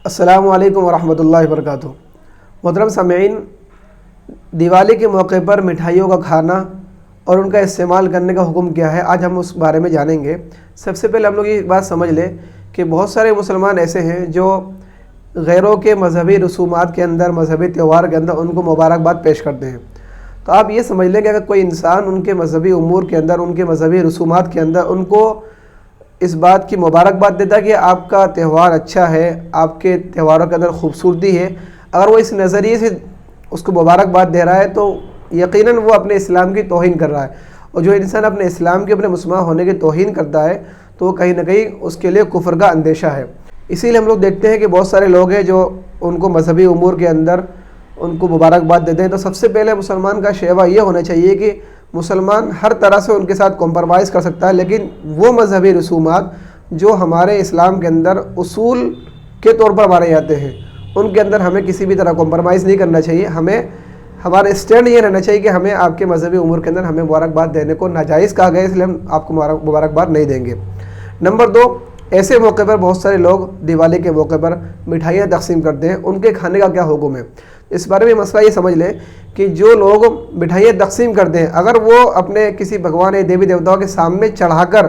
السلام علیکم ورحمۃ اللہ وبرکاتہ۔ محترم سامعین، دیوالی کے موقع پر مٹھائیوں کا کھانا اور ان کا استعمال کرنے کا حکم کیا ہے، آج ہم اس بارے میں جانیں گے۔ سب سے پہلے ہم لوگ یہ بات سمجھ لیں کہ بہت سارے مسلمان ایسے ہیں جو غیروں کے مذہبی رسومات کے اندر، مذہبی تہوار کے اندر ان کو مبارکباد پیش کرتے ہیں۔ تو آپ یہ سمجھ لیں کہ اگر کوئی انسان ان کے مذہبی امور کے اندر، ان کے مذہبی رسومات کے اندر ان کو اس بات کی مبارکباد دیتا ہے کہ آپ کا تہوار اچھا ہے، آپ کے تہواروں کے اندر خوبصورتی ہے، اگر وہ اس نظریے سے اس کو مبارکباد دے رہا ہے تو یقیناً وہ اپنے اسلام کی توہین کر رہا ہے، اور جو انسان اپنے اسلام کے، اپنے مسلمان ہونے کی توہین کرتا ہے تو وہ کہیں نہ کہیں اس کے لیے کفر کا اندیشہ ہے۔ اسی لیے ہم لوگ دیکھتے ہیں کہ بہت سارے لوگ ہیں جو ان کو مذہبی امور کے اندر ان کو مبارکباد دیتے ہیں۔ تو سب سے پہلے مسلمان کا شیوا یہ ہونا چاہیے کہ مسلمان ہر طرح سے ان کے ساتھ کمپرومائز کر سکتا ہے، لیکن وہ مذہبی رسومات جو ہمارے اسلام کے اندر اصول کے طور پر مانے جاتے ہیں ان کے اندر ہمیں کسی بھی طرح کمپرومائز نہیں کرنا چاہیے۔ ہمیں ہمارا اسٹینڈ یہ رہنا چاہیے کہ ہمیں آپ کے مذہبی امور کے اندر ہمیں مبارکباد دینے کو ناجائز کہا گیا ہے، اس لیے ہم آپ کو مبارکباد نہیں دیں گے۔ نمبر 2، ایسے موقع پر بہت سارے لوگ دیوالی کے موقع پر مٹھائیاں تقسیم کرتے ہیں، ان کے کھانے کا کیا حکم ہے؟ اس بارے میں مسئلہ یہ سمجھ لیں کہ جو لوگ مٹھائیاں تقسیم کرتے ہیں، اگر وہ اپنے کسی بھگوان یا دیوی دیوتاؤں کے سامنے چڑھا کر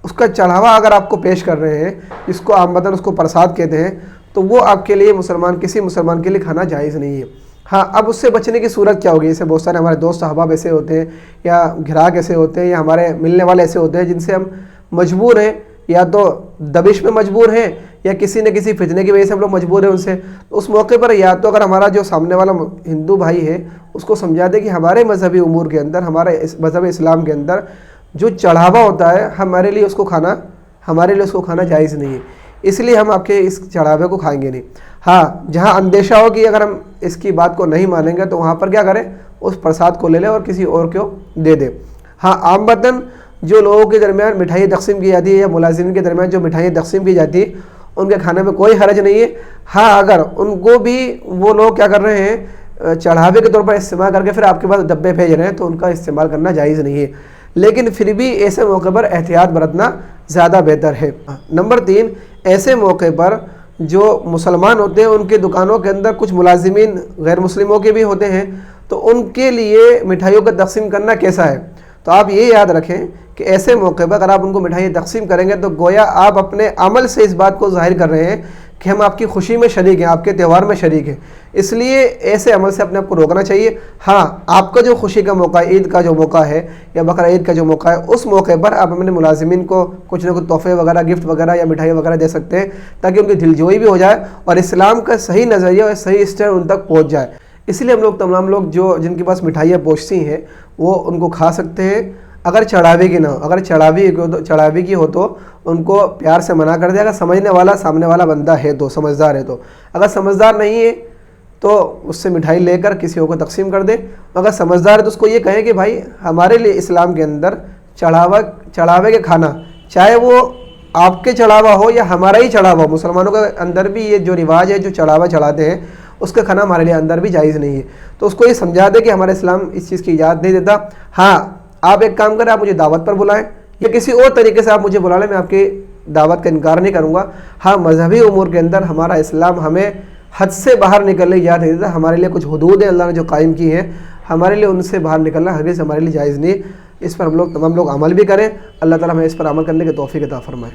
اس کا چڑھاوا اگر آپ کو پیش کر رہے ہیں، جس کو عامةً اس کو پرساد کہتے ہیں، تو وہ آپ کے لیے کسی مسلمان کے لیے کھانا جائز نہیں ہے۔ ہاں، اب اس سے بچنے کی صورت کیا ہوگی؟ جیسے بہت سارے ہمارے دوست احباب ایسے ہوتے ہیں، یا گھراک ایسے ہوتے ہیں، یا ہمارے ملنے والے ایسے ہوتے ہیں جن سے ہم مجبور ہیں، یا تو دبش میں مجبور ہیں یا کسی نہ کسی فتنے کی وجہ سے ہم لوگ مجبور ہیں ان سے۔ اس موقع پر یا تو اگر ہمارا جو سامنے والا ہندو بھائی ہے اس کو سمجھا دے کہ ہمارے مذہبی امور کے اندر، ہمارے مذہب اسلام کے اندر جو چڑھاوا ہوتا ہے ہمارے لیے اس کو کھانا جائز نہیں ہے، اس لیے ہم آپ کے اس چڑھاوے کو کھائیں گے نہیں۔ ہاں، جہاں اندیشہ ہو کہ اگر ہم اس کی بات کو نہیں مانیں گے تو وہاں پر کیا کریں، اس پرساد کو لے لیں اور کسی اور کو دے دیں۔ ہاں، عامةً جو لوگوں کے درمیان مٹھائی تقسیم کی جاتی ہے یا ملازمین کے درمیان جو مٹھائی تقسیم کی جاتی ہے ان کے کھانے میں کوئی حرج نہیں ہے۔ ہاں، اگر ان کو بھی وہ لوگ کیا کر رہے ہیں، چڑھاوے کے طور پر استعمال کر کے پھر آپ کے پاس ڈبے بھیج رہے ہیں تو ان کا استعمال کرنا جائز نہیں ہے، لیکن پھر بھی ایسے موقع پر احتیاط برتنا زیادہ بہتر ہے۔ نمبر 3، ایسے موقع پر جو مسلمان ہوتے ہیں ان کے دکانوں کے اندر کچھ ملازمین غیر مسلموں کے بھی ہوتے ہیں، تو ان کے لیے مٹھائیوں کا تقسیم کرنا کیسا ہے؟ تو آپ یہ یاد رکھیں کہ ایسے موقع پر اگر آپ ان کو مٹھائی تقسیم کریں گے تو گویا آپ اپنے عمل سے اس بات کو ظاہر کر رہے ہیں کہ ہم آپ کی خوشی میں شریک ہیں، آپ کے تہوار میں شریک ہیں، اس لیے ایسے عمل سے اپنے آپ کو روکنا چاہیے۔ ہاں، آپ کا جو خوشی کا موقع ہے، عید کا جو موقع ہے یا بقرہ عید کا جو موقع ہے، اس موقع پر آپ اپنے ملازمین کو کچھ نہ کچھ تحفے وغیرہ، گفٹ وغیرہ یا مٹھائی وغیرہ دے سکتے ہیں تاکہ ان کی دلجوئی بھی ہو جائے اور اسلام کا صحیح نظریہ اور صحیح اسٹینڈ ان تک پہنچ جائے۔ اس لیے ہم لوگ تمام لوگ جن کے پاس مٹھائیاں پہنچتی ہیں وہ ان کو کھا سکتے ہیں، اگر چڑھاوے کی نہ ہو۔ اگر چڑھاوے کی ہو تو ان کو پیار سے منع کر دے، اگر سمجھنے والا سامنے والا بندہ ہے تو، سمجھدار ہے تو۔ اگر سمجھدار نہیں ہے تو اس سے مٹھائی لے کر کسی کو تقسیم کر دے، اگر سمجھدار ہے تو اس کو یہ کہیں کہ بھائی ہمارے لیے اسلام کے اندر چڑھاوے کے کھانا، چاہے وہ آپ کے چڑھاوا ہو یا ہمارا ہی چڑھاوا ہو، مسلمانوں کے اندر بھی یہ جو رواج ہے، جو چڑھاوا چڑھاتے ہیں اس کا کھانا ہمارے لیے اندر بھی جائز نہیں ہے، تو اس کو یہ سمجھا دے کہ ہمارا اسلام اس چیز کی اجازت نہیں دیتا۔ ہاں، آپ ایک کام کریں، آپ مجھے دعوت پر بلائیں یا کسی اور طریقے سے آپ مجھے بلا لیں، میں آپ کی دعوت کا انکار نہیں کروں گا۔ ہاں، مذہبی امور کے اندر ہمارا اسلام ہمیں حد سے باہر نکلنے کی اجازت نہیں دیتا، ہمارے لیے کچھ حدود ہیں اللہ نے جو قائم کی ہیں، ہمارے لیے ان سے باہر نکلنا ہرگز ہمارے لیے جائز نہیں، اس پر ہم لوگ تمام لوگ عمل بھی کریں۔ اللہ تعالیٰ ہمیں اس پر عمل کرنے کی توفیق عطا فرمائے۔